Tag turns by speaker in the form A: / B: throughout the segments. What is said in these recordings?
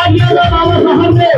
A: किया था बाबा साहब ने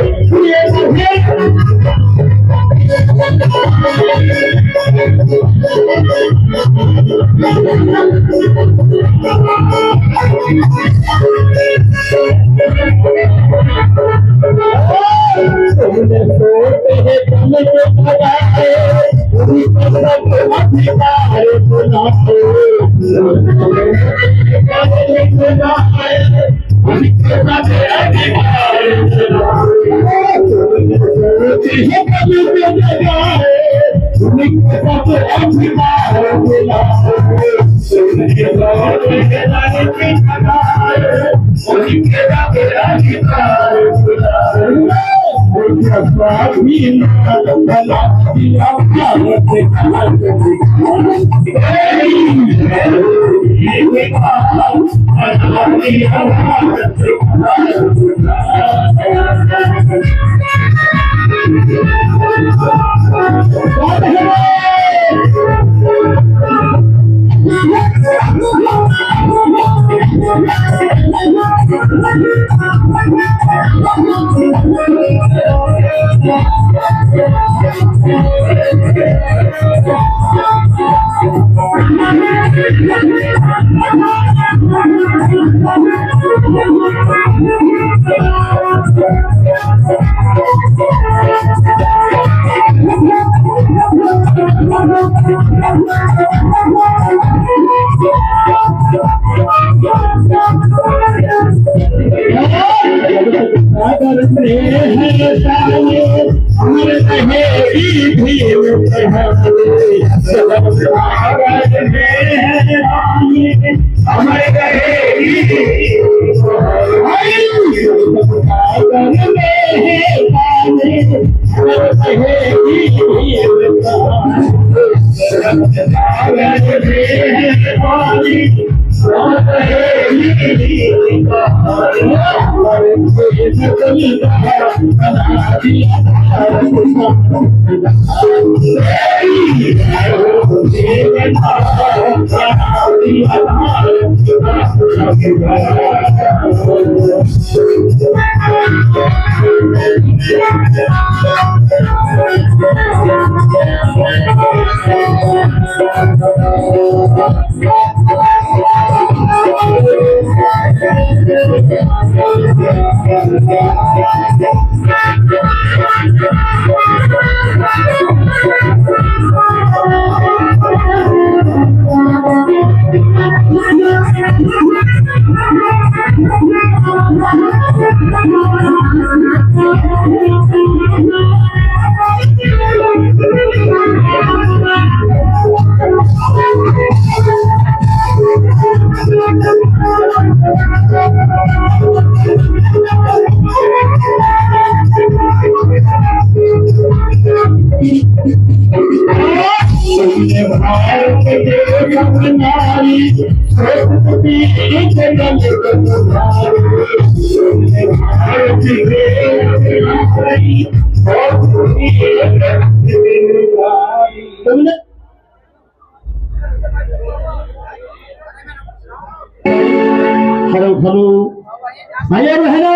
A: भैया बहने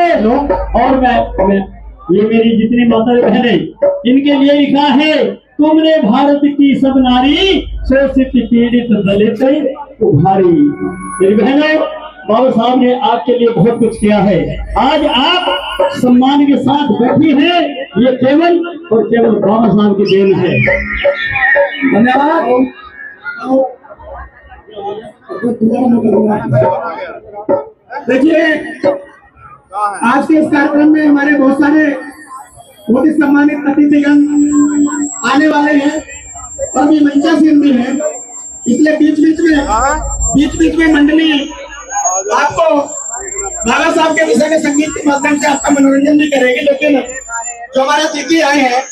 A: और मैं ये मेरी जितनी माता बहने इनके लिए लिखा है, तुमने भारत की सब नारी शोषित पीड़ित दलित उभारी। मेरी बहनों, बाबा साहब ने आपके लिए बहुत कुछ किया है। आज आप सम्मान के साथ बैठी हैं, ये केवल और केवल बाबा साहब की देन है। धन्यवाद।
B: देखिए, आज के इस कार्यक्रम में हमारे बहुत सारे बहुत ही सम्मानित अतिथिगण आने वाले हैं और भी मंचासीन भी हैं, इसलिए बीच बीच में मंडली आपको बाबा साहब के विषय के संगीत के माध्यम से आपका मनोरंजन भी करेगी, लेकिन जो हमारे अतिथि आए हैं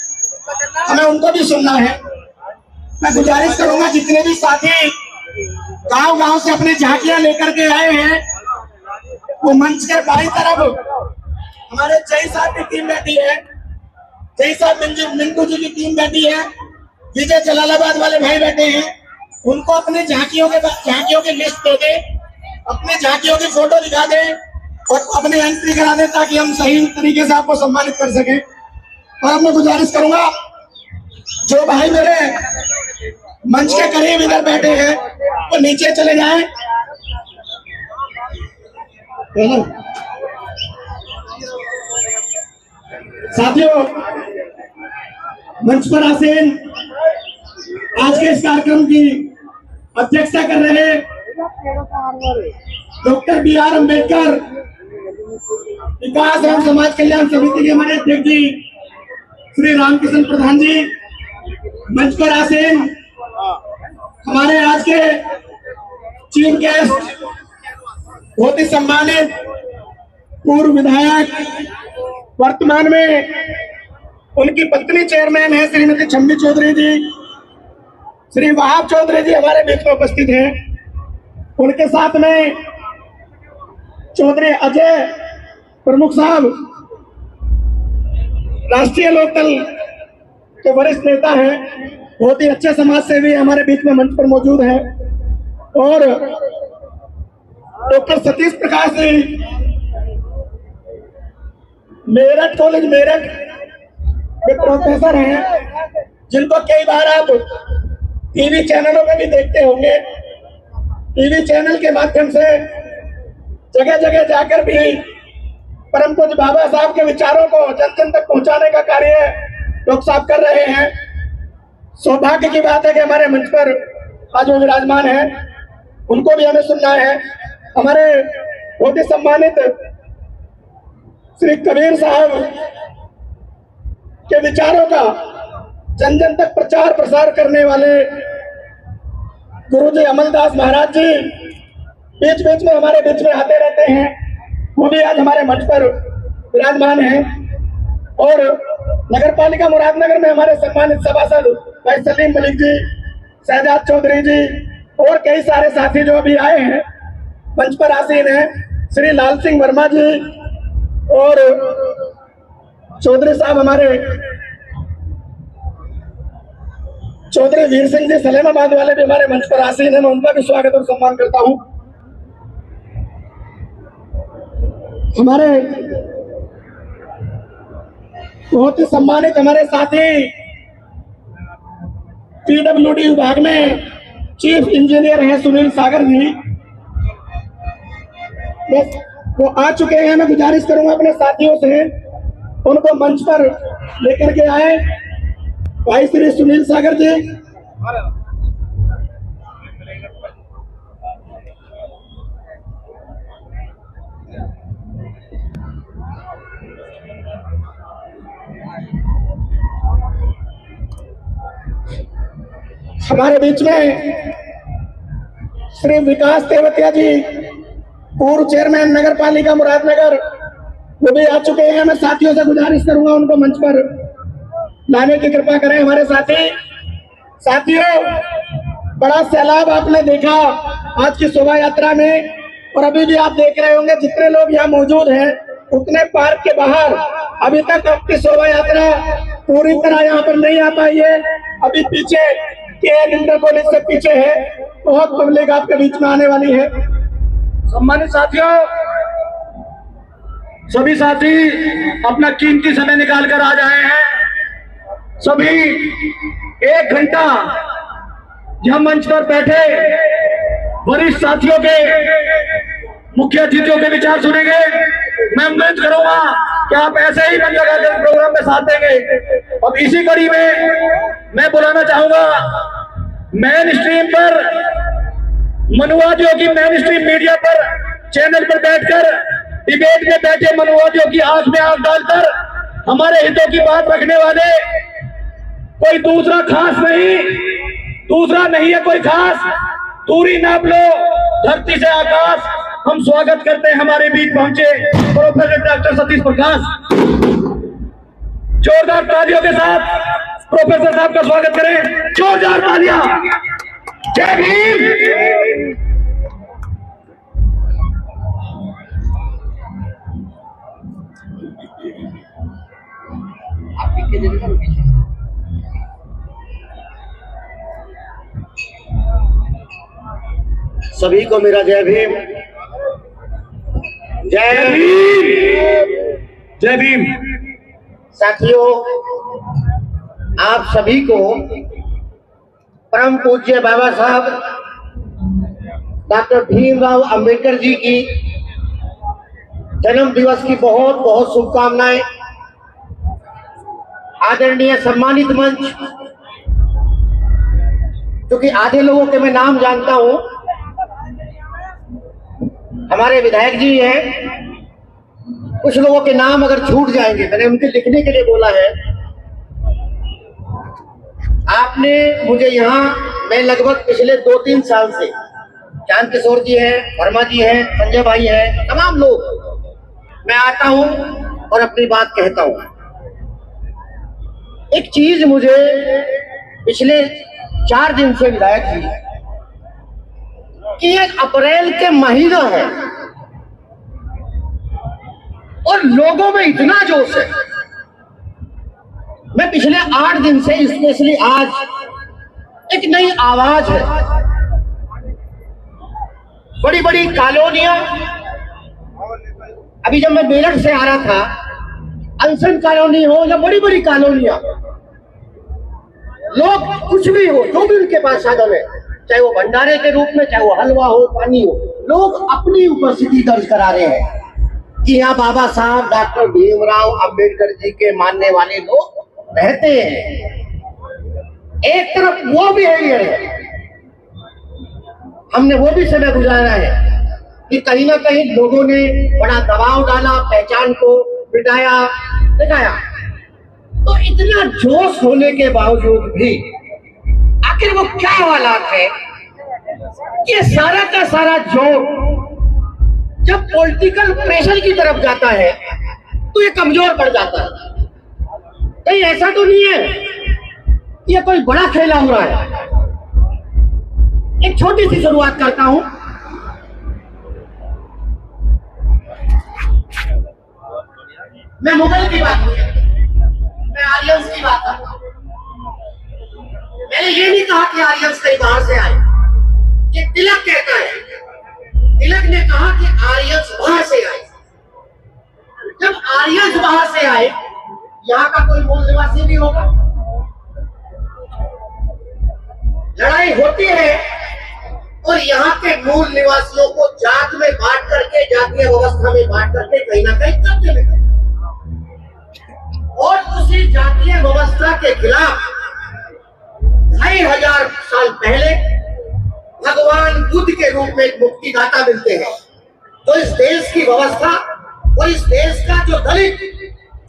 B: हमें उनको भी सुनना है। मैं गुजारिश करूंगा जितने भी साथी गांव से अपनी झांकियां लेकर के आए हैं वो मंच के बाई तरफ हमारे जय साहब की टीम बैठी है, जय साहब मिंटू जी की टीम बैठी है, विजय जलालाबाद वाले भाई बैठे हैं, उनको अपने झांकियों की लिस्ट दे दे, अपने झांकियों की फोटो दिखा दे और अपनी एंट्री करा दें ताकि हम सही तरीके से आपको सम्मानित कर सकें। और अब मैं गुजारिश करूंगा जो भाई मेरे मंच के करीब इधर बैठे हैं वो नीचे चले जाएं। साथियों, मंच पर आसीन आज के इस कार्यक्रम की अध्यक्षता कर रहे डॉक्टर बी.आर. अम्बेडकर विकास एवं समाज कल्याण समिति के हमारे अध्यक्ष जी श्री रामकिशन प्रधान जी, मंच पर आसीन हमारे आज के चीफ गेस्ट बहुत ही सम्मानित पूर्व विधायक, वर्तमान में उनकी पत्नी चेयरमैन है श्रीमती छम्मी चौधरी जी, श्री वहाब चौधरी जी हमारे बीच में उपस्थित हैं। उनके साथ में चौधरी अजय प्रमुख साहब राष्ट्रीय लोकदल के वरिष्ठ नेता हैं, बहुत ही अच्छे समाज सेवी हमारे बीच में मंच पर मौजूद है। और डॉक्टर सतीश प्रकाश जी मेरठ कॉलेज मेरठ के प्रोफेसर हैं, जिनको कई बार आप टीवी चैनलों में भी देखते होंगे। टीवी चैनल के माध्यम से जगह जगह जाकर भी परम पूज्य बाबा साहब के विचारों को जन जन तक पहुंचाने का कार्य डॉक्टर साहब कर रहे हैं। सौभाग्य की बात है कि हमारे मंच पर आज वो विराजमान है, उनको भी हमें सुनना है। हमारे बहुत ही सम्मानित श्री कबीर साहब के विचारों का जन जन तक प्रचार प्रसार करने वाले गुरुजी अमलदास महाराज जी बीच बीच में हमारे बीच में आते रहते हैं, वो भी आज हमारे मंच पर विराजमान हैं। और नगर पालिका मुरादनगर में हमारे सम्मानित सभासद भाई सलीम मलिक जी, शहजाद चौधरी जी और कई सारे साथी जो अभी आए हैं मंच पर आसीन हैं, श्री लाल सिंह वर्मा जी और चौधरी साहब हमारे चौधरी वीर सिंह जी सलेमाबाद वाले भी हमारे मंच पर आसीन हैं। मैं उनका भी स्वागत और सम्मान करता हूं। हमारे बहुत ही सम्मानित हमारे साथी पीडब्ल्यूडी विभाग में चीफ इंजीनियर हैं सुनील सागर जी, वो आ चुके हैं। मैं गुजारिश करूंगा अपने साथियों से उनको मंच पर लेकर के आए। भाई श्री सुनील सागर जी, हमारे बीच में श्री विकास तेवतिया जी, पूर्व चेयरमैन नगर पालिका मुरादनगर, वो भी आ चुके हैं। मैं साथियों से गुजारिश करूंगा उनको मंच पर लाने की कृपा करें। हमारे साथियों, बड़ा सैलाब आपने देखा आज की शोभा यात्रा में, और अभी भी आप देख रहे होंगे जितने लोग यहाँ मौजूद हैं उतने पार्क के बाहर अभी तक आपकी शोभा यात्रा पूरी तरह यहाँ पर नहीं आ पाई है। अभी पीछे के इंटर कॉलेज से पीछे है, बहुत पब्लिक आपके बीच में आने वाली है।
C: सम्मानित साथियों, सभी साथी अपना कीमती समय निकाल कर आ जाए हैं। सभी 1 घंटा यह मंच पर बैठे वरिष्ठ साथियों के मुख्य अतिथियों के विचार सुनेंगे। मैं उम्मीद करूंगा कि आप ऐसे ही मन लगाकर प्रोग्राम में साथ देंगे। अब इसी कड़ी में मैं बुलाना चाहूंगा मेन स्ट्रीम पर मनुवादियों की मेन स्ट्रीम मीडिया पर चैनल पर बैठकर डिबेट में बैठे मनुवादियों की आंख में आंख डालकर हमारे हितों की बात रखने वाले कोई दूसरा नहीं है कोई खास। दूरी नाप लो धरती से आकाश। हम स्वागत करते हैं हमारे बीच पहुंचे प्रोफेसर डॉक्टर सतीश प्रकाश। जोरदार तालियों के साथ प्रोफेसर साहब का स्वागत करें। जोरदार तालियां। जय भीम।
D: सभी को मेरा जय भीम।
C: जय भीम। जय भीम।
D: साथियों, आप सभी को परम पूज्य बाबा साहब डॉक्टर भीमराव अंबेडकर जी की जन्म दिवस की बहुत बहुत शुभकामनाएं। आदरणीय सम्मानित मंच, क्योंकि आधे लोगों के मैं नाम जानता हूं, हमारे विधायक जी हैं, कुछ लोगों के नाम अगर छूट जाएंगे, मैंने उनके लिखने के लिए बोला है। आपने मुझे यहाँ, मैं लगभग पिछले 2-3 साल से, चांद किशोर जी हैं, वर्मा जी हैं, संजय भाई हैं, तमाम लोग, मैं आता हूं और अपनी बात कहता हूं। एक चीज मुझे पिछले 4 दिन से विधायक जी, कि 1 अप्रैल के महीना है और लोगों में इतना जोश है। मैं पिछले 8 दिन से, स्पेशली आज, एक नई आवाज है। बड़ी बड़ी कॉलोनियां, अभी जब मैं मेरठ से आ रहा था, अनशन कॉलोनी हो या बड़ी बड़ी कॉलोनियां, लोग कुछ भी हो, जो भी उनके पास साधन है, चाहे वो भंडारे के रूप में, चाहे वो हलवा हो, पानी हो, लोग अपनी उपस्थिति दर्ज करा रहे हैं कि यहाँ बाबा साहब डॉक्टर भीमराव अंबेडकर जी के मानने वाले लोग रहते हैं। एक तरफ वो भी है, हमने वो भी समय गुजारा है कि कहीं ना कहीं लोगों ने बड़ा दबाव डाला, पहचान को मिटाया, दिखाया। तो इतना जोश होने के बावजूद भी आखिर वो क्या हालात है, ये सारा का सारा जोर जब पॉलिटिकल प्रेशर की तरफ जाता है तो ये कमजोर पड़ जाता है। कहीं ऐसा तो नहीं है कि ये कोई बड़ा खेला हो रहा है। एक छोटी सी शुरुआत करता हूं। मैं मुगल की बात नहीं करता, मैं आर्यंस की बात करता हूं। मैंने ये नहीं कहा कि आर्यंस कहीं बाहर से आए, ये तिलक कहता है। तिलक ने कहा कि आर्यंस बाहर से आए। जब आर्यंस बाहर से आए, यहाँ का कोई मूल निवासी नहीं होगा। लड़ाई होती है और यहाँ के मूल निवासियों को जात में बांट करके, जातीय व्यवस्था में बांट करके कहीं ना कहीं कब्जे में, और उसी जातीय व्यवस्था के खिलाफ 2500 साल पहले भगवान बुद्ध के रूप में एक मुक्तिदाता मिलते हैं। तो इस देश की व्यवस्था और इस देश का जो दलित,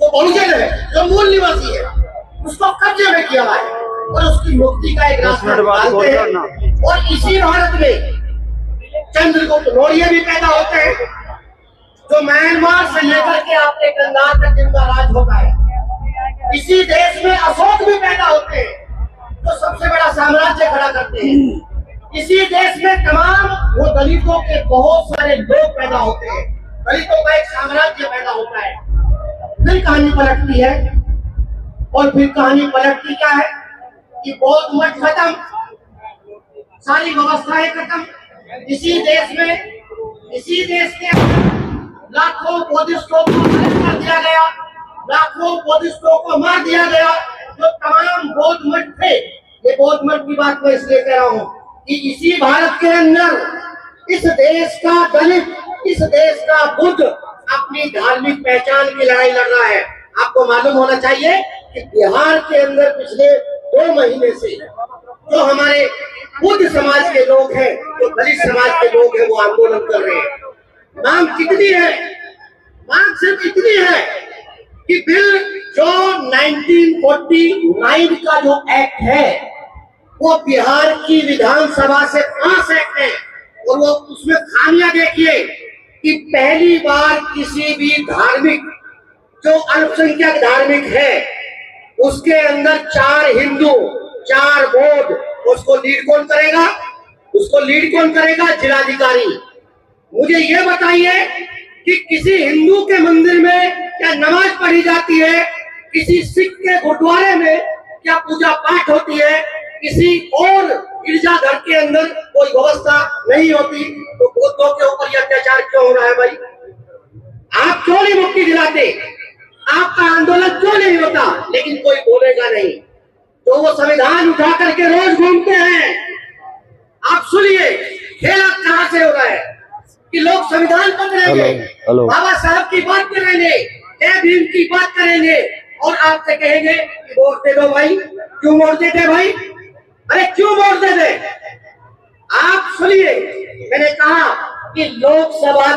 D: जो बहुजन है, जो मूल निवासी है, उसको कब्जे में किया है और उसकी मुक्ति का एक रास्ता निकालते हैं। और इसी भारत में चंद्रगुप्त मौर्य भी पैदा होते हैं, जो म्यांमार से लेकर के आपके गंगार तक जिनका राज होता है। इसी देश में अशोक भी पैदा होते हैं, जो सबसे बड़ा साम्राज्य खड़ा करते हैं। इसी देश में तमाम वो दलितों के बहुत सारे लोग पैदा होते हैं, दलितों का एक साम्राज्य पैदा होता है। फिर कहानी पलटती है, और फिर कहानी पलटती क्या है कि बौद्ध मठ खत्म, सारी व्यवस्थाएं खत्म। इसी देश के लाखों बौद्धिस्टों को कर दिया गया, लाखों बौद्धिस्टों को मार दिया गया। जो तमाम बौद्ध मठ थे, ये बौद्ध मठ की बात मैं इसलिए कह रहा हूँ कि इसी भारत के अंदर इस देश का दलित, इस देश का बुद्ध अपनी धार्मिक पहचान की लड़ाई लड़ रहा है। आपको मालूम होना चाहिए कि बिहार के अंदर पिछले 2 महीने से जो हमारे बुद्ध समाज के लोग हैं, जो दलित समाज के लोग हैं, वो आंदोलन कर रहे हैं। मांग कितनी है? मांग सिर्फ इतनी है कि बिल जो 1949 का जो एक्ट है, वो बिहार की विधानसभा से पास एक्ट है, और वो उसमें खामियां देखिए कि पहली बार किसी भी धार्मिक, जो अल्पसंख्यक धार्मिक है, उसके अंदर 4 हिंदू, 4 बौद्ध, उसको लीड कौन करेगा? उसको लीड कौन करेगा? जिलाधिकारी। मुझे ये बताइए कि किसी हिंदू के मंदिर में क्या नमाज पढ़ी जाती है? किसी सिख के गुरुद्वारे में क्या पूजा पाठ होती है? किसी और गिरजाघर के अंदर कोई व्यवस्था नहीं होती? तो बुद्धों के ऊपर ये अत्याचार क्यों हो रहा है भाई? आप क्यों नहीं मुक्ति दिलाते? आपका आंदोलन क्यों नहीं होता? लेकिन कोई बोलेगा नहीं। तो वो संविधान उठा करके रोज घूमते हैं। आप सुनिए खेल कहां से हो रहा है कि लोग संविधान पढ़ करेंगे, बाबा साहब की बात करेंगे, जय भीम की बात करेंगे और आपसे कहेंगे कि वोट दे दो भाई। क्यों वोट देते भाई? अरे क्यों वोट देते? आप सुनिए, मैंने कहा कि लोकसभा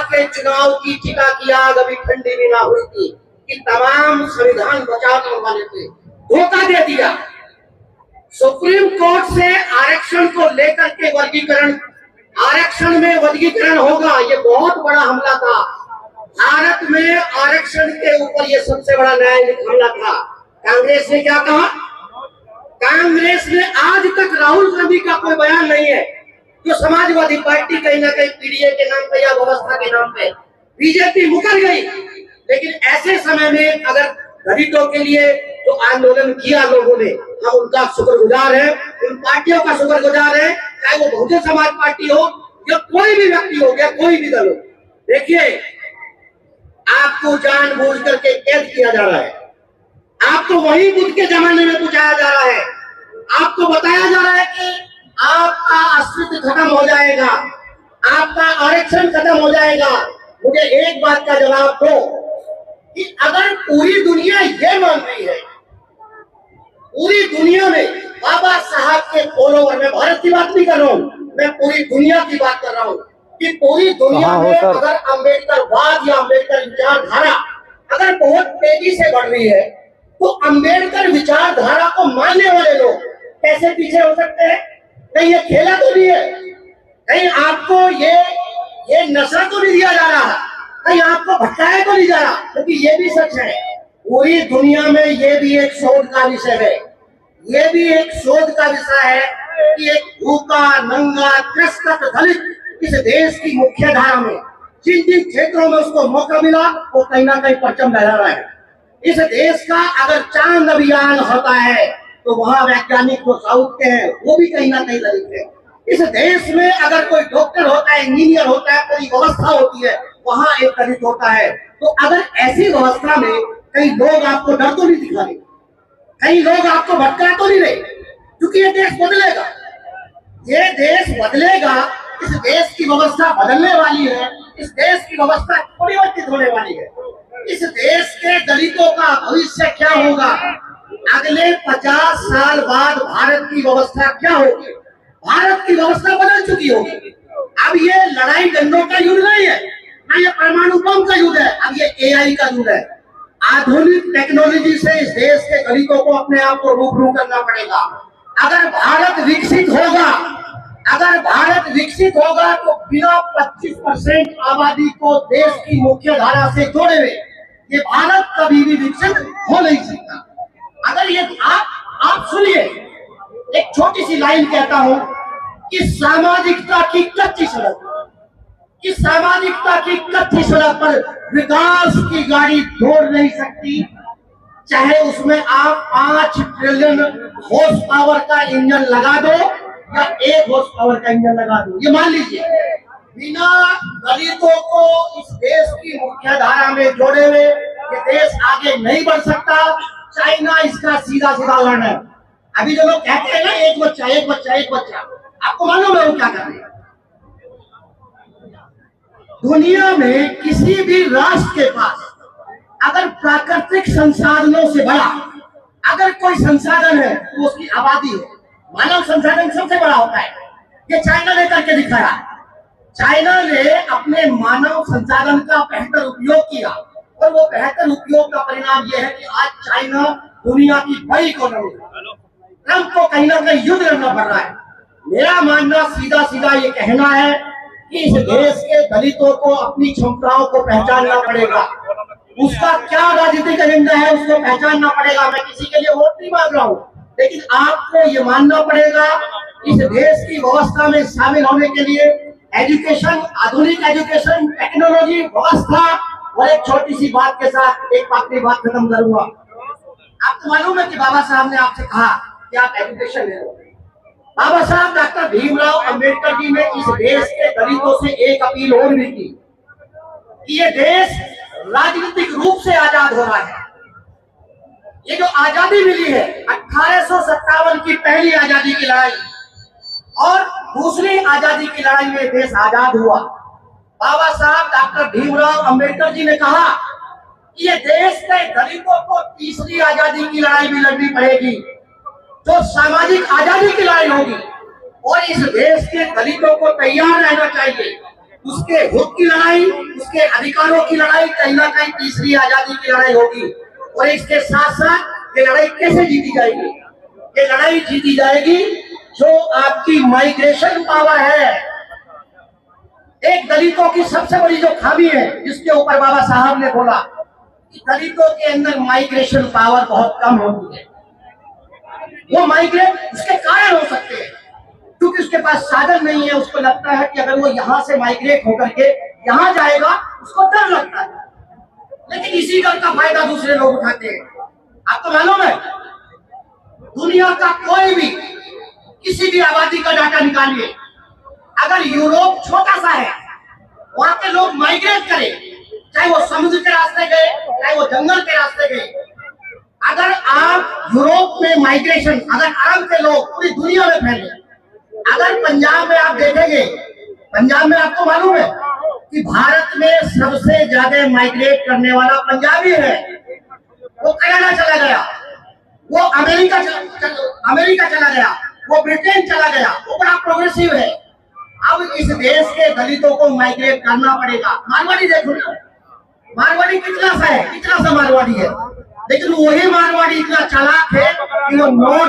D: के चुनाव की चिता की आग अभी ठंडी भी ना हुई थी कि तमाम संविधान बचाने वाले थे धोखा दे दिया। सुप्रीम कोर्ट से आरक्षण को लेकर के आरक्षण में वर्गीकरण होगा, ये बहुत बड़ा हमला था। भारत में आरक्षण के ऊपर ये सबसे बड़ा न्यायिक हमला था। कांग्रेस ने क्या कहा? कांग्रेस ने आज तक राहुल गांधी का कोई बयान नहीं है। जो समाजवादी पार्टी कहीं ना कहीं पीडीए के नाम पे या व्यवस्था के नाम पे बीजेपी मुकर गई। लेकिन ऐसे समय में अगर दलितों के लिए जो आंदोलन किया लोगों ने, हम उनका शुक्रगुजार हैं, उन पार्टियों का शुक्रगुजार है, चाहे वो बहुजन समाज पार्टी हो या कोई भी व्यक्ति हो या कोई भी दल हो। देखिए, आपको जानबूझ करके कैद किया जा रहा है, आपको वही बुद्ध के जमाने में पहुंचाया जा रहा है, आपको बताया जा रहा है कि आपका अस्तित्व खत्म हो जाएगा, आपका आरक्षण खत्म हो जाएगा। मुझे एक बात का जवाब दो कि अगर पूरी दुनिया ये मान रही है, पूरी दुनिया में बाबा साहब के फॉलोवर, मैं भारत की बात नहीं कर रहा हूँ, मैं पूरी दुनिया की बात कर रहा हूँ कि पूरी दुनिया में अगर अम्बेडकरवाद या अम्बेडकर विचारधारा अगर बहुत तेजी से बढ़ रही है तो अम्बेडकर विचारधारा को मानने वाले लोग कैसे पीछे हो सकते हैं? कहीं ये खेला तो नहीं है, कहीं आपको ये नशा तो नहीं दिया जा रहा, कहीं आपको भटकाया तो नहीं जा रहा, क्योंकि ये भी सच है पूरी दुनिया में ये भी एक शोध का विषय है। ये भी एक शोध का विषय है कि एक भूखा नंगा तिरस्कृत दलित इस देश की मुख्य धारा में जिन जिन क्षेत्रों में उसको मौका मिला वो कहीं ना कहीं परचम लहरा रहा है। इस देश का अगर चांद अभियान होता है तो वहां वैज्ञानिक जो साउथ के हैं वो भी कहीं ना कहीं दलित है। इस देश में अगर कोई डॉक्टर होता है, इंजीनियर होता है, पूरी व्यवस्था होती है, वहां एक दलित होता है। तो अगर ऐसी व्यवस्था में कई लोग आपको डर तो नहीं दिखा रहे, कई लोग आपको भटका तो नहीं रहे, क्योंकि ये देश बदलेगा, ये देश बदलेगा। इस देश की व्यवस्था बदलने वाली है, इस देश की व्यवस्था परिवर्तित होने वाली है। इस देश के दलितों का भविष्य क्या होगा? अगले 50 साल बाद भारत की व्यवस्था क्या होगी? भारत की व्यवस्था बदल चुकी होगी। अब ये लड़ाई डंडों का युद्ध नहीं है, ना ये परमाणु बम का युद्ध है, अब ये एआई का युद्ध है। आधुनिक टेक्नोलॉजी से इस देश के दलितों को अपने आप को रूबरू करना पड़ेगा। अगर भारत विकसित होगा तो बिना 25% आबादी को देश की मुख्य धारा से जोड़े हुए ये भारत कभी भी विकसित हो नहीं सकता। अगर ये आप सुनिए, एक छोटी सी लाइन कहता हूं कि सामाजिकता की कच्ची सड़क पर विकास की गाड़ी दौड़ नहीं सकती, चाहे उसमें आप 5 ट्रिलियन हॉर्स पावर का इंजन लगा दो या 1 हॉर्स पावर का इंजन लगा दो। ये मान लीजिए, बिना दलितों को इस देश की मुख्य धारा में जोड़े हुए ये देश आगे नहीं बढ़ सकता। चाइना इसका सीधा उदाहरण है। अभी जो लोग कहते हैं ना एक बच्चा, आपको मालूम है वो क्या कर रहे हैं? दुनिया में किसी भी राष्ट्र के पास अगर प्राकृतिक संसाधनों से बड़ा अगर कोई संसाधन है तो उसकी आबादी है। मानव संसाधन सबसे बड़ा होता है। ये चाइना ने करके दिखाया। चाइना ने अपने मानव संसाधन का बेहतर उपयोग किया और वो बेहतर उपयोग का परिणाम यह है कि आज चाइना दुनिया की बड़ी इकोनॉमी है। ट्रंप को कहीं ना कहीं युद्ध लड़ना पड़ रहा है। मेरा मानना सीधा ये कहना है कि इस देश के दलितों को अपनी क्षमताओं को पहचानना पड़ेगा। उसका क्या राजनीतिक एजेंडा है उसको पहचानना पड़ेगा। मैं किसी के लिए वोट नहीं मांग रहा हूँ, लेकिन आपको ये मानना पड़ेगा इस देश की व्यवस्था में शामिल होने के लिए एजुकेशन, आधुनिक एजुकेशन, टेक्नोलॉजी, व्यवस्था। और एक छोटी सी बात के साथ एक आखिरी बात खत्म करूंगा। आपको मालूम है कि बाबा साहब ने आपसे कहा कि आप एजुकेशन ले लो। बाबा साहब डॉक्टर भीमराव अंबेडकर जी ने इस देश के दलितों से एक अपील और भी की कि ये देश राजनीतिक रूप से आजाद हो रहा है। ये जो आजादी मिली है 1857 की पहली आजादी की लड़ाई और दूसरी आजादी की लड़ाई में देश आजाद हुआ। बाबा साहब डॉक्टर भीमराव अंबेडकर जी ने कहा कि ये देश के दलितों को तीसरी आजादी की लड़ाई भी लड़नी पड़ेगी, जो सामाजिक आजादी की लड़ाई होगी। और इस देश के दलितों को तैयार रहना चाहिए, उसके हित की लड़ाई, उसके अधिकारों की लड़ाई कहीं ना कहीं तीसरी आजादी की लड़ाई होगी। और इसके साथ साथ ये लड़ाई कैसे जीती जाएगी? ये लड़ाई जीती जाएगी जो आपकी माइग्रेशन पावर है। एक दलितों की सबसे बड़ी जो खामी है, जिसके ऊपर बाबा साहब ने बोला कि दलितों के अंदर माइग्रेशन पावर बहुत कम होती है। वो माइग्रेट उसके कारण हो सकते हैं क्योंकि उसके पास साधन नहीं है। उसको लगता है कि अगर वो यहाँ से माइग्रेट होकर के यहाँ जाएगा, उसको डर लगता है, लेकिन इसी डर का फायदा दूसरे लोग उठाते हैं। आपको मालूम है, दुनिया का कोई भी किसी भी आबादी का डाटा निकालिए, अगर यूरोप छोटा सा है, वहां के लोग माइग्रेट करें, चाहे वो समुद्र के रास्ते गए, चाहे वो जंगल के रास्ते गए, अगर आप यूरोप में माइग्रेशन, अगर अरब के लोग पूरी दुनिया में फैले, अगर पंजाब में आप देखेंगे, पंजाब में आपको मालूम है कि भारत में सबसे ज्यादा माइग्रेट करने वाला पंजाबी है। वो कनाडा चला गया, वो अमेरिका चला गया, वो ब्रिटेन चला गया, वो बड़ा प्रोग्रेसिव है। अब इस देश के दलितों को माइग्रेट करना पड़ेगा। मारवाड़ी देखो ना, मारवाड़ी कितना सा है, कितना सा मारवाड़ी है, लेकिन वही मारवाड़ी इतना चालाक है कि वो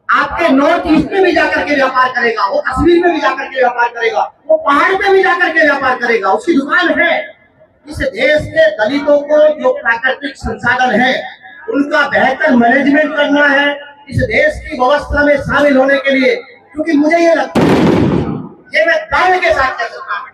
D: आपके नॉर्थ ईस्ट में भी जाकर के व्यापार करेगा, वो कश्मीर में भी जाकर के व्यापार करेगा, वो पहाड़ पे भी जाकर के व्यापार करेगा, उसकी दुकान है। इस देश के दलितों को जो प्राकृतिक संसाधन है उनका बेहतर मैनेजमेंट करना है, इस देश की व्यवस्था में शामिल होने के लिए। क्योंकि मुझे ये लगता है, ये मैं दावे के साथ कह सकता हूँ,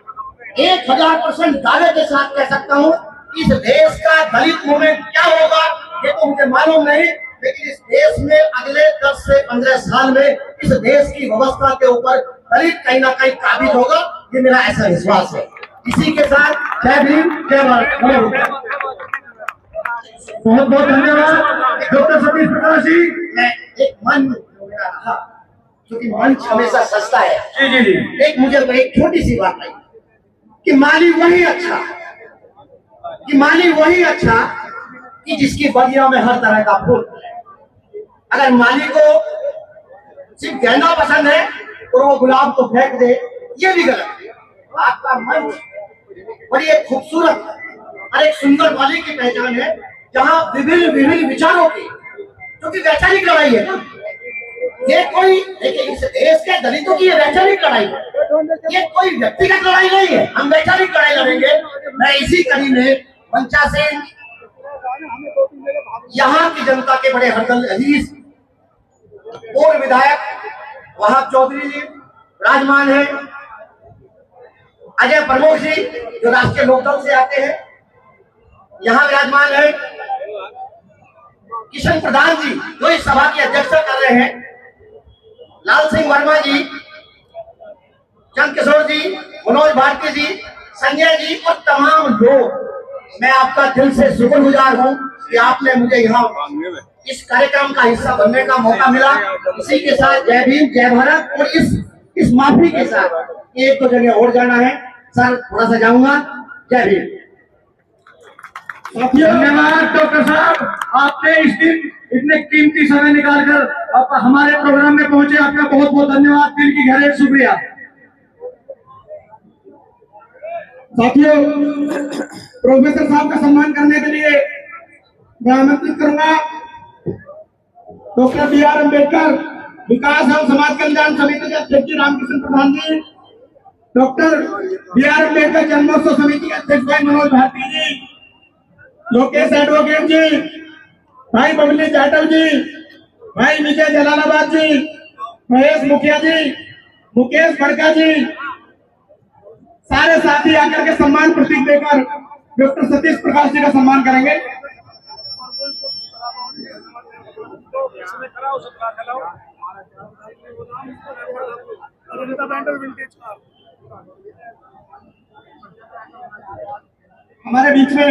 D: 1000% दावे के साथ कह सकता हूँ, इस देश का दलित मूवमेंट क्या होगा ये तो मुझे मालूम नहीं, लेकिन इस देश में अगले 10 से 15 साल में इस देश की व्यवस्था के ऊपर दलित कहीं ना कहीं काबिज होगा, ये मेरा ऐसा विश्वास है। इसी के साथ जय भीम, जय भारत।
C: बहुत बहुत धन्यवाद डॉक्टर सतीश प्रकाश जी।
D: मैं एक मन रहा, क्योंकि मंच हमेशा सस्ता है।
C: जी जी जी।
D: एक मुझे एक छोटी सी बात आई कि माली वही अच्छा, कि जिसकी बगिया में हर तरह का फूल। अगर माली को सिर्फ गेंदा पसंद है और वो गुलाब को फेंक दे, ये भी गलत है। आपका मंच बड़ी एक खूबसूरत और एक सुंदर माली की पहचान है, जहाँ विभिन्न विचारों की, क्योंकि वैचारिक लड़ाई है ना ये, कोई देखिए इस देश के दलितों की ये वैचारिक लड़ाई है, ये कोई व्यक्तिगत लड़ाई नहीं है। हम वैचारिक लड़ाई लड़ेंगे। मैं इसी कड़ी में मंचा से यहाँ की जनता के बड़े हरदल अजीज पूर्व विधायक वहाब चौधरी जी विराजमान है, अजय प्रमुख जी जो राष्ट्रीय लोकदल से आते हैं यहाँ विराजमान है, किशन प्रधान जी जो इस सभा की अध्यक्षता कर रहे हैं, लाल सिंह वर्मा जी, चंद किशोर जी, मनोज भारती जी, संजय जी और तमाम लोग, मैं आपका दिल से शुक्रगुजार हूँ कि आपने मुझे यहाँ इस कार्यक्रम का हिस्सा बनने का मौका मिला। इसी के साथ जय भीम, जय भारत। और इस माफी के साथ एक तो जगह और जाना है सर, थोड़ा सा जाऊंगा। जय भीम।
C: धन्यवाद डॉक्टर साहब, आपने इस दिन इतने कीमती समय निकालकर आप हमारे प्रोग्राम में पहुंचे, आपका बहुत बहुत धन्यवाद, दिल की गहराई से शुक्रिया।
B: साथियों, प्रोफेसर साहब का सम्मान करने के लिए मैं आमंत्रित करूंगा डॉक्टर बी.आर. अम्बेडकर विकास एवं समाज कल्याण समिति के अध्यक्ष रामकृष्ण प्रधान जी, डॉक्टर बी.आर. अम्बेडकर जन्मोत्सव समिति के अध्यक्ष भाई मनोज भारती जी, लोकेश एडवोकेट जी, भाई बबली जाटव जी, भाई विजय जलालाबाद जी, महेश मुखिया जी, मुकेश बड़का जी, सारे साथी आकर के सम्मान प्रतीक देकर डॉक्टर सतीश प्रकाश जी का सम्मान करेंगे। हमारे बीच में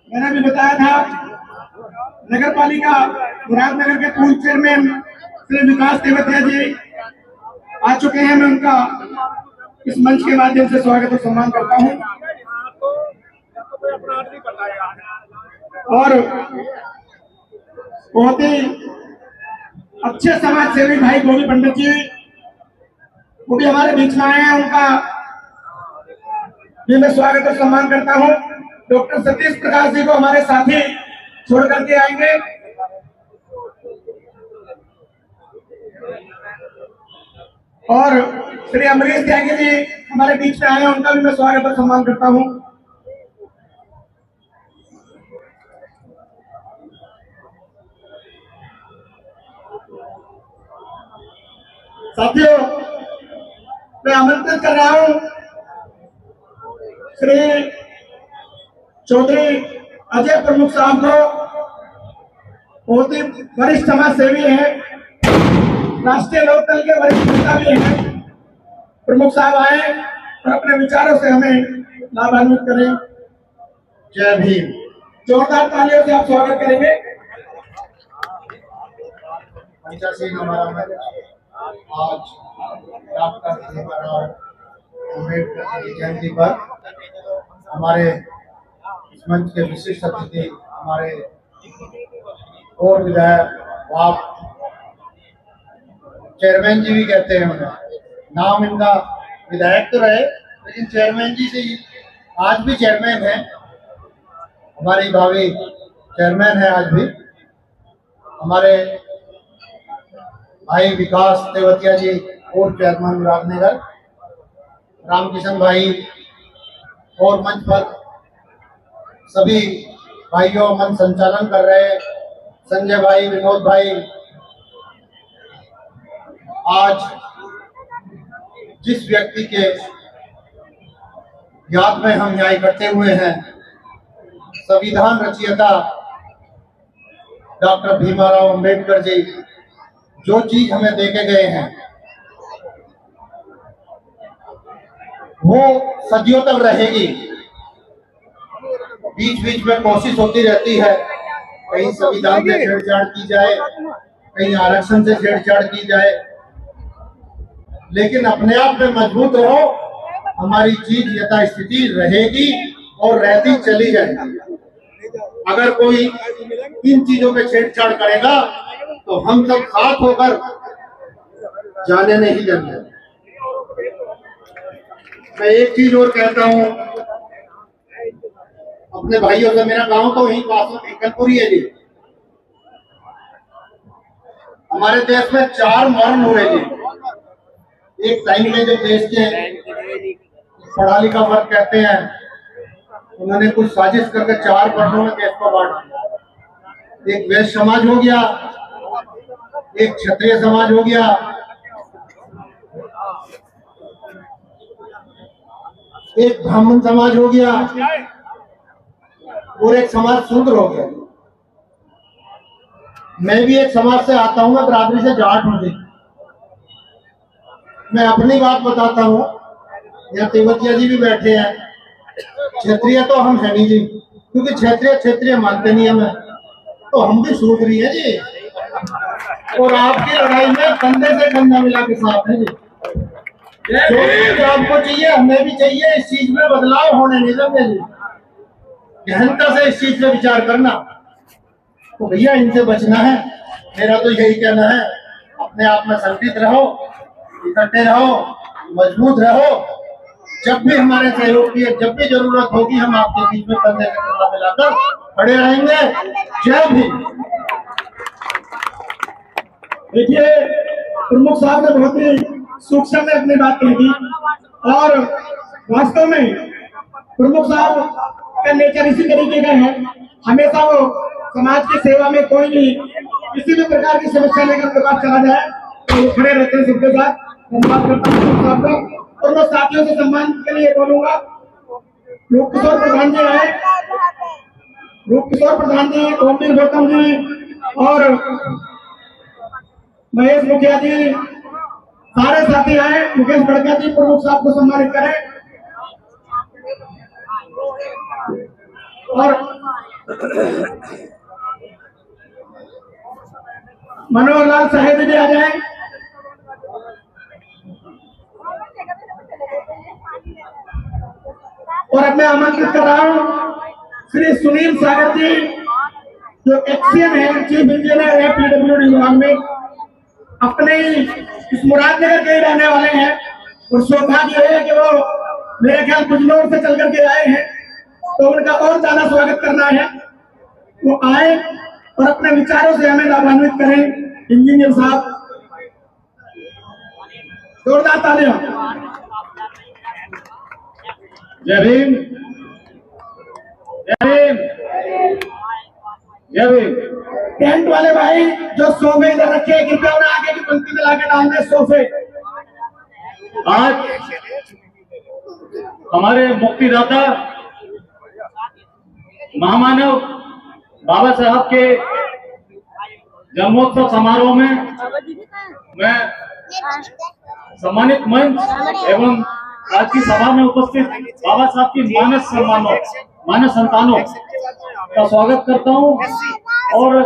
B: मैंने भी बताया था नगर पालिका मुरादनगर के पूर्व चेयरमैन श्री विकास तेवतिया जी आ चुके हैं। मैं उनका इस मंच के माध्यम से स्वागत और सम्मान करता हूं। और बहुत ही अच्छे समाज सेवी भाई गोविंद पंडित जी वो भी हमारे बीच में आए हैं, उनका भी मैं स्वागत और सम्मान करता हूं। डॉक्टर सतीश प्रकाश जी को हमारे साथी छोड़ करके आएंगे। और श्री अमरीश त्यागी जी हमारे बीच में आए हैं, उनका भी मैं स्वागत और सम्मान करता हूं। साथियों, मैं आमंत्रित कर रहा हूं श्री चौधरी अजय प्रमुख साहब को। बहुत ही वरिष्ठ समाज सेवी है, राष्ट्रीय लोकदल के वरिष्ठ नेता भी हैं। प्रमुख साहब आए और अपने विचारों से हमें लाभान्वित करें।
D: जय भीम।
B: जोरदार तालियों से आप स्वागत करेंगे।
D: पंचा सिंह हमारा आज डॉक्टर भीमराव अम्बेडकर की जयंती पर हमारे इस मंच के विशिष्ट अतिथि हमारे और विधायक आप चेयरमैन जी भी कहते हैं उन्हें, नाम इनका विधायक तो रहे लेकिन चेयरमैन जी से आज भी चेयरमैन है, हमारी भावी चेयरमैन है आज भी। हमारे भाई विकास तेवतिया जी और चेयरमैन मुरादनगर, रामकिशन भाई और मंच पर सभी भाइयों मंच संचालन कर रहे संजय भाई, विनोद भाई। आज जिस व्यक्ति के याद में हम यहाँ इकट्ठे हुए हैं, संविधान रचयिता डॉक्टर भीमराव अम्बेडकर जी जो चीज हमें देके गए हैं वो सदियों तक रहेगी। बीच बीच में कोशिश होती रहती है कहीं संविधान से छेड़छाड़ की जाए, कहीं आरक्षण से छेड़छाड़ की जाए, लेकिन अपने आप में मजबूत रहो, हमारी चीज यथास्थिति रहेगी और रहती चली जाएगी। अगर कोई इन चीजों पे छेड़छाड़ करेगा तो हम सब साथ होकर जाने नहीं जाने। मैं एक चीज और कहता हूँ अपने भाइयों से, मेरा गांव तो यहीं पास में टिकनपुरी है जी। हमारे देश में 4 मरण हुए जी। एक टाइम में जो देश के पढ़ा लिखा वर्ग कहते हैं, उन्होंने कुछ साजिश करके 4 वर्गों में देश को बांट दिया। एक वैश्य समाज हो गया, एक क्षत्रिय समाज हो गया, एक ब्राह्मण समाज हो गया और एक समाज शूद्र हो गया। मैं भी एक समाज से आता हूं, मैं बरादरी से जाट हूं जी। मैं अपनी बात बताता हूं, यहाँ तेवतिया जी भी बैठे हैं। क्षेत्रीय तो हम है नहीं जी, क्योंकि क्षेत्रीय मानते नहीं हमें, तो हम भी शूद्री है जी। और आपकी लड़ाई में कंधे से कंधा मिला के साथ है जी। जो आपको चाहिए हमें भी चाहिए, इस चीज में बदलाव होने नहीं देंगे जी। गहनता से इस चीज पे विचार करना, तो भैया इनसे बचना है। मेरा तो यही कहना है, अपने आप में संगठित रहो, इकट्ठे रहो, मजबूत रहो। जब भी हमारे सहयोग की जब भी जरूरत होगी, हम आपके बीच में कंधे से कंधा मिलाकर खड़े रहेंगे। जय भीम।
B: देखिए, प्रमुख साहब ने बहुत ही सूक्ष्म में अपनी बात कही थी और वास्तव में प्रमुख साहब का नेचर इसी तरीके का है। हमेशा वो समाज की सेवा में कोई भी किसी भी प्रकार की समस्या लेकर उनके पास चला जाए तो वो खड़े रहते हैं सबके साथ। धन्यवाद करता हूँ साहब को। और मैं साथियों से सम्मान के लिए बोलूंगा, रूप किशोर प्रधान जी आए, रूप किशोर प्रधान जी, ओमवीर गौतम जी और महेश मुखिया जी, सारे साथी आए। मुकेश बड़का जी प्रमुख साहब को सम्मानित करें। और मनोहर लाल साहेब भी आ जाए। और अब मैं आमंत्रित कर रहा हूं श्री सुनील सागर जी, जो एक्सीएम है, चीफ इंजीनियर है पीडब्ल्यूडी विभाग में, अपने इस मुरादनगर के रहने वाले हैं और सौभाग्य है कि वो मेरे ख्याल बिजनौर से चल करके आए हैं, तो उनका और ज्यादा स्वागत करना है। वो आए और अपने विचारों से हमें लाभान्वित करें। इंजीनियर साहब, जोरदार तालियां।
C: जय भीम, जय भीम, जय भीम।
B: टेंट वाले भाई जो सोफे इधर रखे, कृपया उन्हें आगे की पंक्ति में लाके डाल दें सोफे।
C: आज हमारे मुक्तिदाता महामानव बाबा साहब के जन्मोत्सव समारोह में मैं सम्मानित मंच एवं आज की सभा में उपस्थित बाबा साहब की मानस संतानों का स्वागत करता हूं और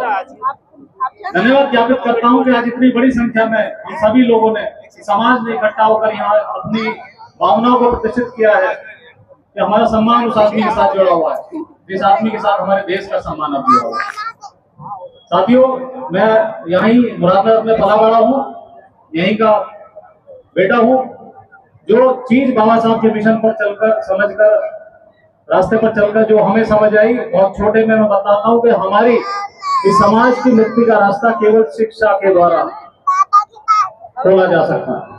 C: धन्यवाद ज्ञापित करता हूं कि आज इतनी बड़ी संख्या में हम सभी लोगों ने समाज में इकट्ठा होकर यहाँ अपनी भावनाओं को प्रदर्शित किया है कि हमारा सम्मान उस आदमी के साथ जुड़ा हुआ है जिस आदमी के साथ हमारे देश का सम्मान अब जुड़ा हुआ है। साथियों, मैं यहीं मुरादनगर में पला बड़ा हूँ, यहीं का बेटा हूँ। जो चीज बाबा साहब के मिशन पर चलकर समझकर रास्ते पर चलकर जो हमें समझ आई, बहुत छोटे में मैं बताता हूँ कि हमारी इस समाज की मुक्ति का रास्ता केवल शिक्षा के द्वारा खोला जा सकता है।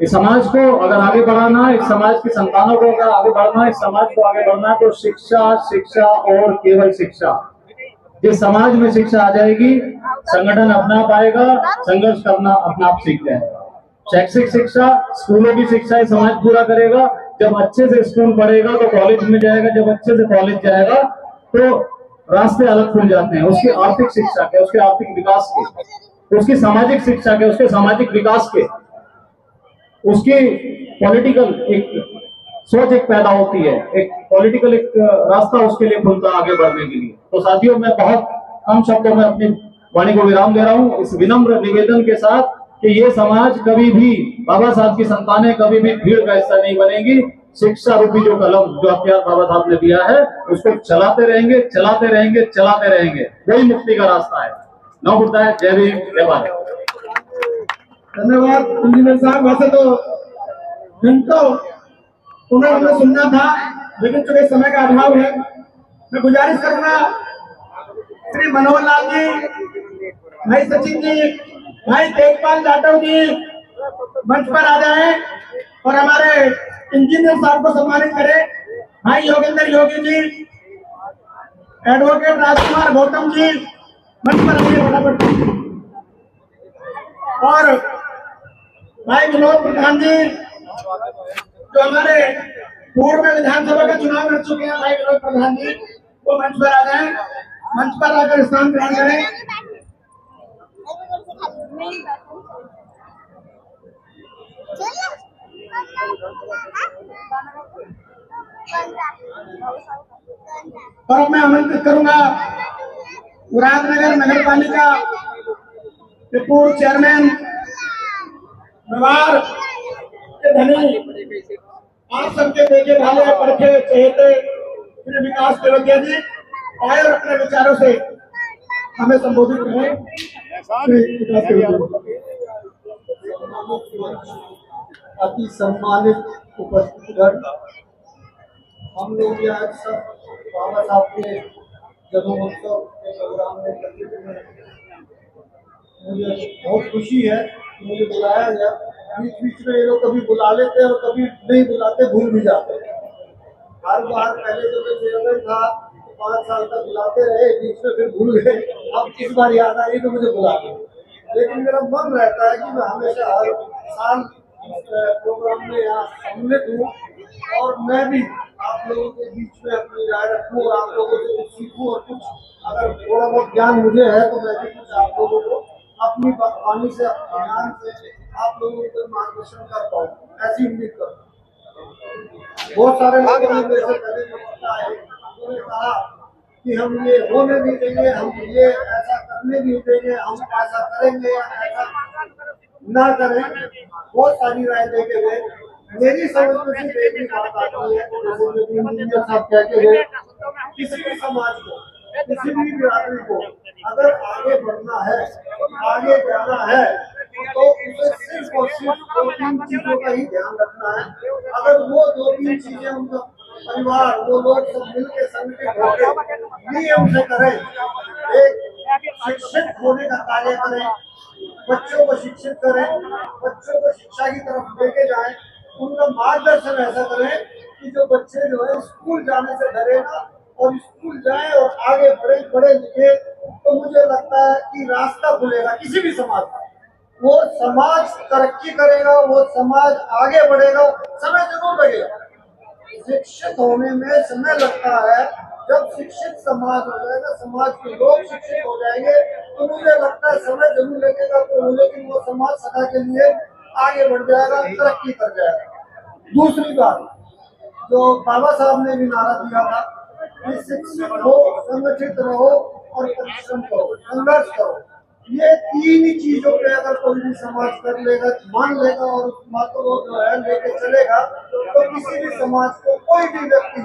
C: इस समाज को अगर आगे बढ़ाना है, इस समाज की संतानों को अगर आगे बढ़ना है, इस समाज को आगे बढ़ना है, तो शिक्षा, शिक्षा और केवल शिक्षा। जिस समाज में शिक्षा आ जाएगी, संगठन अपना पाएगा, संघर्ष करना अपना आप सीख जाएगा। शैक्षिक शिक्षा, स्कूलों की शिक्षा समाज पूरा करेगा। जब अच्छे से स्कूल पढ़ेगा तो कॉलेज में जाएगा, जब अच्छे से कॉलेज जाएगा तो रास्ते अलग खुल जाते हैं। उसकी आर्थिक शिक्षा के, उसके आर्थिक विकास के, उसकी सामाजिक शिक्षा के, उसके सामाजिक विकास के, उसकी पॉलिटिकल एक सोच एक पैदा होती है, एक पॉलिटिकल एक रास्ता उसके लिए खुलता आगे बढ़ने के लिए। तो साथियों, मैं बहुत कम शब्दों में अपनी वाणी को विराम दे रहा हूँ इस विनम्र निवेदन के साथ कि ये समाज कभी भी, बाबा साहब की संतानें कभी भी भीड़ का हिस्सा नहीं बनेगी। शिक्षा रूपी जो कलम, जो अख्तियार बाबा साहब ने दिया है, उसको चलाते रहेंगे, चलाते रहेंगे, चलाते रहेंगे। वही मुक्ति का रास्ता है। नौ बुद्धा है। जय भीम, जय भारत।
B: धन्यवाद इंजीनियर साहब। वैसे तो घंटों उन्हें हमें सुनना था, लेकिन चूंकि समय का अभाव है, मैं गुजारिश करूंगा श्री मनोहर लाल जी, भाई सचिन जी, भाई तेजपाल जाटव जी मंच पर आ जाए और हमारे इंजीनियर साहब को सम्मानित करें। भाई योगेंद्र योगी जी, एडवोकेट राजकुमार गौतम जी मंच पर आइए फटाफट। और भाई विनोद प्रधान जी, जो हमारे पूर्व में विधानसभा का चुनाव लड़ चुके हैं, भाई विनोद प्रधान जी, वो मंच पर आ जाए, मंच पर आकर स्थान ग्रहण करें। और अब मैं आमंत्रित करूंगा मुरादनगर नगर पालिका के पूर्व चेयरमैन, व्यवहार के धनी, आप सबके देखे भाले परखे चहेते श्री विकास तेवतिया जी आए और अपने विचारों से हमें संबोधित करें।
E: अति सम्मानित उपस्थितगण, हम लोग आज सब बाबा साहब के जन्मोत्सव के प्रोग्राम में एकत्रित हुए। मुझे बहुत खुशी है कि मुझे बुलाया गया। बीच बीच में ये लोग कभी बुला लेते और कभी नहीं बुलाते, भूल भी जाते। हर बार पहले जब मैं चेयरमैन था तो 5 साल तक बुलाते रहे, बीच में फिर भूल गए। अब इस बार याद आई तो मुझे बुला गए, लेकिन मेरा मन रहता है कि मैं हमेशा हर साल प्रोग्राम में यहाँ सम्मिलित हूँ और मैं भी आप लोगों के बीच में अपनी राय रखूँ और आप लोगों से कुछ सीखूँ और कुछ अगर थोड़ा बहुत ज्ञान मुझे है तो मैं भी कुछ आप लोगों को अपनी वाणी से, अपने ज्ञान से आप लोगों को मार्गदर्शन कर पाऊँ, ऐसी उम्मीद करता हूँ। बहुत सारे लोग मेरे से पहले पता है कि हम ये होने नहीं देंगे, हम ये ऐसा करने नहीं देंगे, हम ऐसा करेंगे या ऐसा ना करें, बहुत सारी राय देके गए। मेरी समझ में सिर्फ एक ही बात आती है, जैसे जो इंजीनियर साहब कहते गए, किसी भी समाज को, किसी भी बिरादरी को अगर आगे बढ़ना है, आगे जाना है, तो उसे सिर्फ और सिर्फ 2-3 चीजों का ही ध्यान रखना है। अगर वो 2-3 चीजें उनका परिवार, वो लोग सब मिलकर संगठित होकर नियम से करें, एक शिक्षित होने का कार्य करें, बच्चों को शिक्षित करें, बच्चों को शिक्षा की तरफ लेके जाएं, उनका मार्गदर्शन ऐसा करें कि जो बच्चे जो है स्कूल जाने से डरे ना और स्कूल जाएं और आगे बढ़े, पढ़े लिखे, तो मुझे लगता है कि रास्ता खुलेगा किसी भी समाज का। वो समाज तरक्की करेगा, वो समाज आगे बढ़ेगा। समय जरूर लगेगा, शिक्षित होने में समय लगता है। जब शिक्षित समाज हो जाएगा, समाज के लोग शिक्षित हो जाएंगे, तो मुझे लगता है समय जरूर लगेगा, लेकिन वो समाज सदा के लिए आगे बढ़ जाएगा, तरक्की कर जाएगा। दूसरी बात, जो बाबा साहब ने भी नारा दिया था कि शिक्षित हो, संगठित रहो और परिश्रम करो, संघर्ष करो। ये 3 ही चीजों पे अगर कोई भी समाज कर लेगा, मान लेगा और उस बातों को जो है लेके चलेगा, तो किसी भी समाज को कोई भी व्यक्ति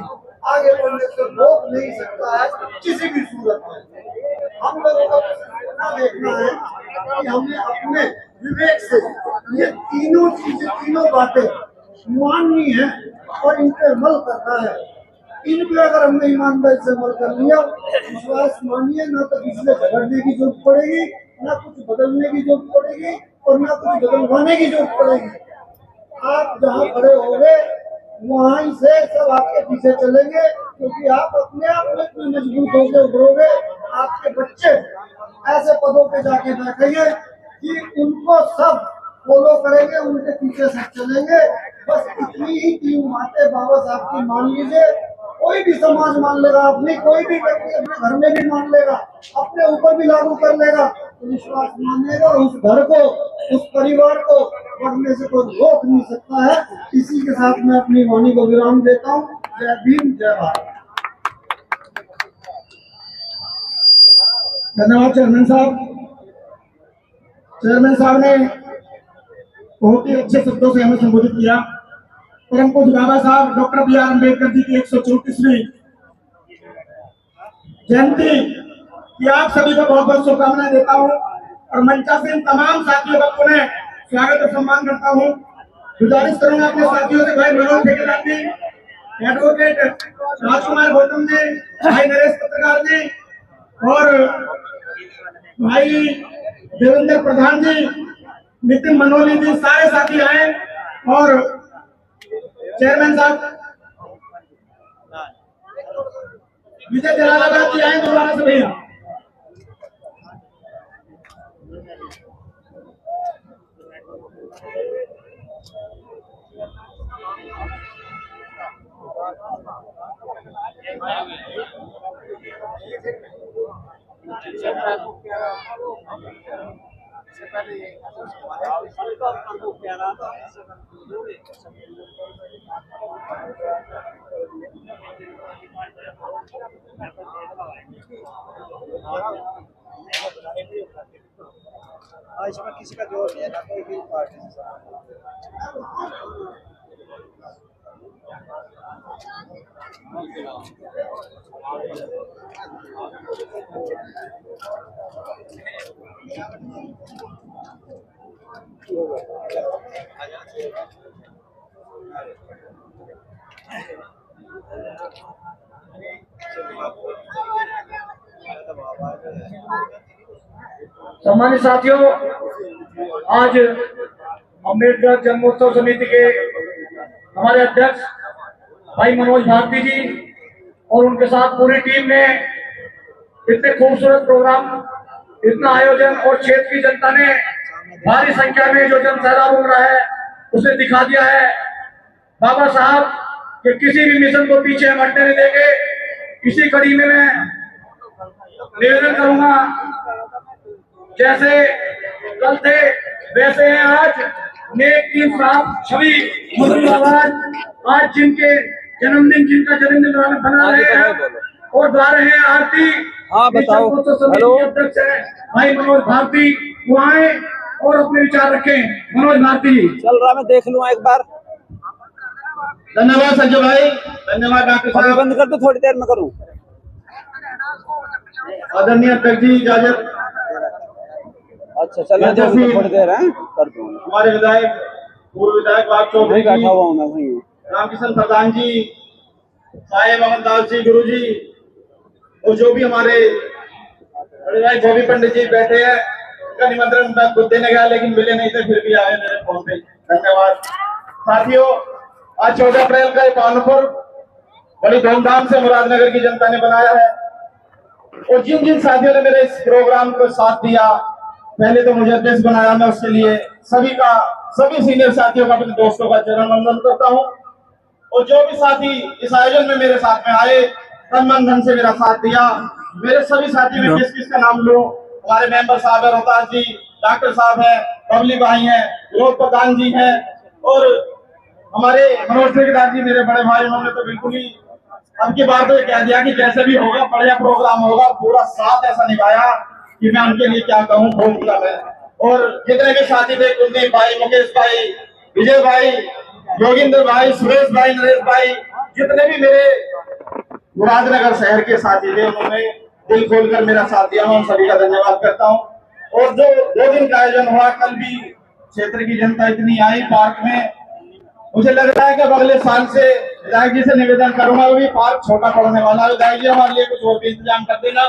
E: आगे बढ़ने से रोक नहीं सकता है किसी भी सूरत में। हम लोगों को इतना देखना है कि हमें अपने विवेक से ये तीनों चीजें, तीनों बातें माननी है और इन पे अमल करना है। इन पे अगर हमने ईमानदारी से अमल कर लिया, विश्वास मानिए, ना तो किसी से झगड़ने की जरूरत पड़ेगी, ना कुछ बदलने की जरूरत पड़ेगी और ना कुछ बदलवाने की जरूरत पड़ेगी। आप जहाँ खड़े होंगे वहीं से सब आपके पीछे चलेंगे, क्योंकि आप अपने आप में इतने मजबूत होकर उभरोगे। आपके बच्चे ऐसे पदों पे जाके बैठेंगे कि उनको सब फॉलो करेंगे, उनके पीछे सब चलेंगे। बस इतनी ही 3 बातें बाबा साहब की मान लीजिए। कोई भी समाज मान लेगा, अपनी कोई भी व्यक्ति अपने घर में भी मान लेगा, अपने ऊपर भी लागू कर लेगा, तो विश्वास मानेगा, उस घर को, उस परिवार को बढ़ने से कोई रोक नहीं सकता है। इसी के साथ मैं अपनी वाणी को विराम देता हूँ। जय भीम, जय भारत।
B: धन्यवाद चेयरमैन साहब। चेयरमैन साहब ने बहुत ही अच्छे शब्दों से हमें संबोधित किया। परम पूज्य बाबा साहब डॉक्टर BR अम्बेडकर जी की 134वीं जयंती की आप सभी को बहुत बहुत शुभकामनाएं देता हूं और मंचासीन तमाम साथियों का पुनः स्वागत और सम्मान करता हूं। गुजारिश करूंगा अपने साथियों से, भाई मनोज ठेकेदार जी, एडवोकेट राजकुमार गौतम जी, भाई नरेश पत्रकार जी और भाई देवेंद्र प्रधान जी, नितिन मनोली जी, सारे साथी आए और चेयरमैन साहब विजय जलालाबाद जी आए दोबारा से भैया।
E: इसमें किसी का जोर नहीं है, ना कोई भी पार्टी।
C: सम्मानित साथियों, आज अम्बेडकर जन्मोत्सव समिति के हमारे अध्यक्ष भाई मनोज भारती जी और उनके साथ पूरी टीम ने इतने खूबसूरत प्रोग्राम, इतना आयोजन और क्षेत्र की जनता ने भारी संख्या में जो जन सैलाब उमड़ा है उसे दिखा दिया है। बाबा साहब के किसी भी मिशन को पीछे हम हटने नहीं देंगे। इसी कड़ी में मैं निवेदन करूंगा, जैसे कल थे वैसे हैं आज। नेक इंसाफ छवि मुस्लिम आवाज आज जिनके जन्मदिन, जिनका जन्मदिन बना रहे हैं, और गा रहे हैं आरती।
F: हाँ, बताओ।
C: मिशन उत्सव समिति
F: हेलो।
C: के अध्यक्ष है भाई मनोज भारती, वो आए और अपने विचार रखें। मनोज भारती जी।
F: चल रहा, मैं देख लूँ एक बार।
C: धन्यवाद संजय भाई, धन्यवाद डॉक्टर
F: अभी
C: साहब।
F: बंद कर दो, थोड़ी देर में करूँ।
C: आदरणीय अध्यक्ष जी इजाजत।
F: अच्छा चलने दो,
C: जैसे-
F: थोड़ी देर है कर दूंगा।
C: हमारे विधायक, पूर्व विधायक बाग चौधरी
F: वहीं बैठा
C: जी,
F: हुआ हूँ मैं, वहीं हूँ।
C: रामकिशन प्रधान जी, साहेब अमरदास जी गुरु जी, और जो भी हमारे बड़े भाई गोभी पंडित जी बैठे हैं, उनका निमंत्रण मैं खुद देने गया लेकिन मिले नहीं थे, फिर भी आए मेरे फोन पे। धन्यवाद साथियों। आज 14 अप्रैल का ये पावन पर्व बड़ी धूमधाम से मुरादनगर की जनता ने बनाया है, और जिन जिन साथियों ने मेरे इस प्रोग्राम को साथ दिया, पहले तो मुझे अध्यक्ष बनाया, मैं उसके लिए सभी सीनियर साथियों का, अपने दोस्तों का चरण वंदन करता हूँ। और जो भी साथी इस आयोजन में मेरे साथ में आए, तन मन धन से मेरा साथ दिया, मेरे सभी साथी में किस किस का नाम लूं? हमारे मेंबर साहब है रोहतास जी, डॉक्टर साहब है, बबली भाई हैं, विनोद प्रधान जी हैं, और हमारे मनोज ठेकेदार जी मेरे बड़े भाई, उन्होंने तो बिल्कुल ही अब की बार तो ये कह दिया कि जैसे भी होगा बढ़िया प्रोग्राम होगा, पूरा साथ ऐसा निभाया कि मैं उनके लिए क्या कहूँ, बोल दिया मैं। और जितने भी साथी थे, कुलदीप भाई, मुकेश भाई, विजय भाई, योगिंदर भाई, सुरेश भाई, नरेश भाई, जितने भी मेरे मुरादनगर शहर के साथी थे, उन्होंने दिल खोलकर मेरा साथ दिया, मैं उन सभी का धन्यवाद करता हूँ। और जो 2 दिन का आयोजन हुआ, कल भी क्षेत्र की जनता इतनी आई पार्क में, मुझे लग रहा है कि अब अगले साल से विधायक जी से निवेदन करूंगा, भी पार्क छोटा पड़ने वाला है, विधायक जी हमारे लिए कुछ और भी इंतजाम कर देना,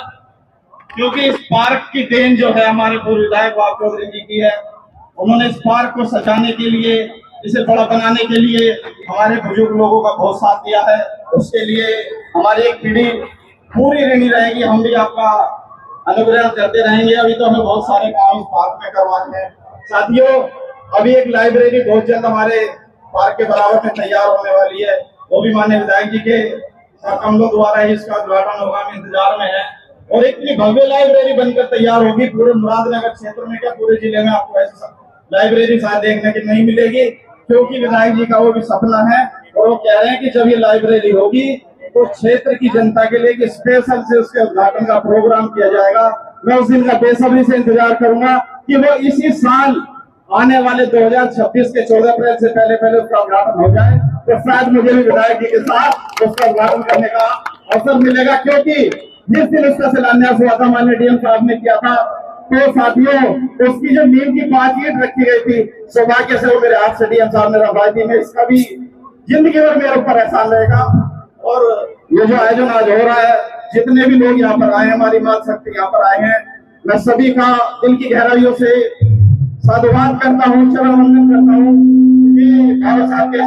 C: क्योंकि इस पार्क की देन जो है हमारे पूर्व विधायक बाग चौधरी जी की है। उन्होंने इस पार्क को सजाने के लिए, इसे बड़ा बनाने के लिए हमारे बुजुर्ग लोगों का बहुत साथ दिया है। उसके लिए हमारी एक पीढ़ी पूरी ऋणी रहेगी, हम भी आपका अनुग्रह करते रहेंगे। अभी तो हमें बहुत सारे काम इस पार्क में करवाने हैं। साथियों, अभी एक लाइब्रेरी बहुत जल्द हमारे पार्क के बराबर में तैयार होने वाली है, वो भी माननीय विधायक जी के कमलों द्वारा ही इसका उद्घाटन होगा, हम इंतजार में है। और इतनी भव्य लाइब्रेरी बनकर तैयार होगी पूरे मुरादनगर क्षेत्र में, क्या पूरे जिले में आपको ऐसी लाइब्रेरी शायद देखने की नहीं मिलेगी, क्योंकि विधायक जी का वो भी सपना है। और वो कह रहे हैं कि जब ये लाइब्रेरी होगी तो क्षेत्र की जनता के लिए एक स्पेशल से उसके उद्घाटन का प्रोग्राम किया जाएगा। मैं उस दिन का बेसब्री से इंतजार करूंगा कि वो इसी साल आने वाले 2026 के 14 अप्रैल से पहले उसका उद्घाटन हो जाए, तो शायद मुझे भी विधायक जी के साथ उसका उद्घाटन करने का अवसर मिलेगा। क्योंकि जिस दिन उसका शिलान्यास हुआ था, माननीय डीएम साहब ने किया था, तो साथियों उसकी जो नींव की 5 ईंट रखी गई थी, सौभाग्य से वो मेरे हाथ से डीएम साहब ने रखवाई थी। मैं इसका भी जिंदगी भर मेरे ऊपर एहसान रहेगा। और ये जो आयोजन आज हो रहा है, जितने भी लोग यहाँ पर आए हैं, हमारी मात शक्ति यहाँ पर आए हैं, मैं सभी का दिल की गहराइयों से साधुवाद करता हूँ, चरण वंदन करता हूँ कि बाबा साहब के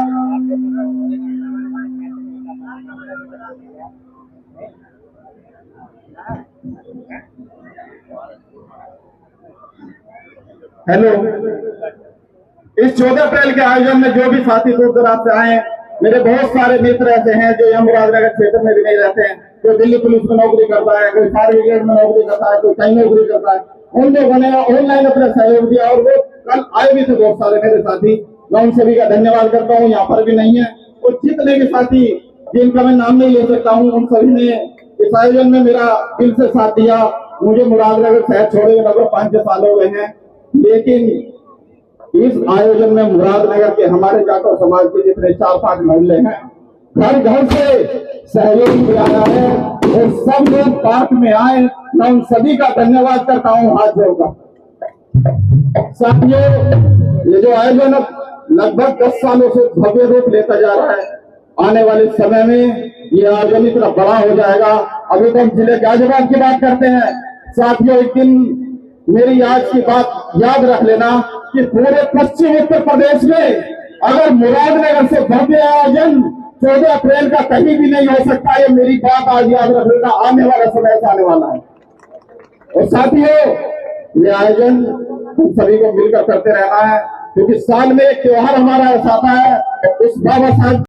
C: हेलो। इस 14 अप्रैल के आयोजन में जो भी साथी दूर दराज से आए, मेरे बहुत सारे मित्र ऐसे हैं जो यहाँ मुरादनगर क्षेत्र में भी नहीं रहते हैं, कोई दिल्ली पुलिस में नौकरी करता है, कोई फायर ब्रिगेड में नौकरी करता है, कोई कहीं नौकरी करता है। उन लोगों ने ऑनलाइन अपना सहयोग दिया और वो कल आए भी थे बहुत सारे मेरे साथी, मैं उन सभी का धन्यवाद करता हूँ। यहाँ पर भी नहीं है, और जितने भी साथी जिनका मैं नाम नहीं ले सकता हूँ, उन सभी ने इस आयोजन में मेरा दिल से साथ दिया। मुझे मुरादनगर शहर छोड़े हुए लगभग 5-6 साल हो गए हैं, लेकिन इस आयोजन में मुरादनगर के हमारे जाटव समाज के जितने 4-5 मोहल्ले हैं, घर घर से सहयोग मिलाया है और सब लोग पार्क में आए। मैं उन सभी का धन्यवाद करता हूँ हाथ जोड़कर। साथियों, ये जो आयोजन लगभग 10 सालों से भव्य रूप लेता जा रहा है, आने वाले समय में ये आयोजन इतना बड़ा हो जाएगा। अभी तो हम जिले गाजियाबाद की बात करते हैं। साथियों, एक दिन मेरी आज की बात याद रख लेना कि पूरे पश्चिम उत्तर प्रदेश में अगर मुरादनगर से भव्य आयोजन 14 अप्रैल का कहीं भी नहीं हो सकता। ये मेरी बात आज याद रख लेना, आने वाला समय ऐसा आने वाला है। और साथियों, ये आयोजन हम सभी को मिलकर करते रहना है, क्योंकि साल में एक त्योहार हमारा ऐसा आता है, उस बाबा साहब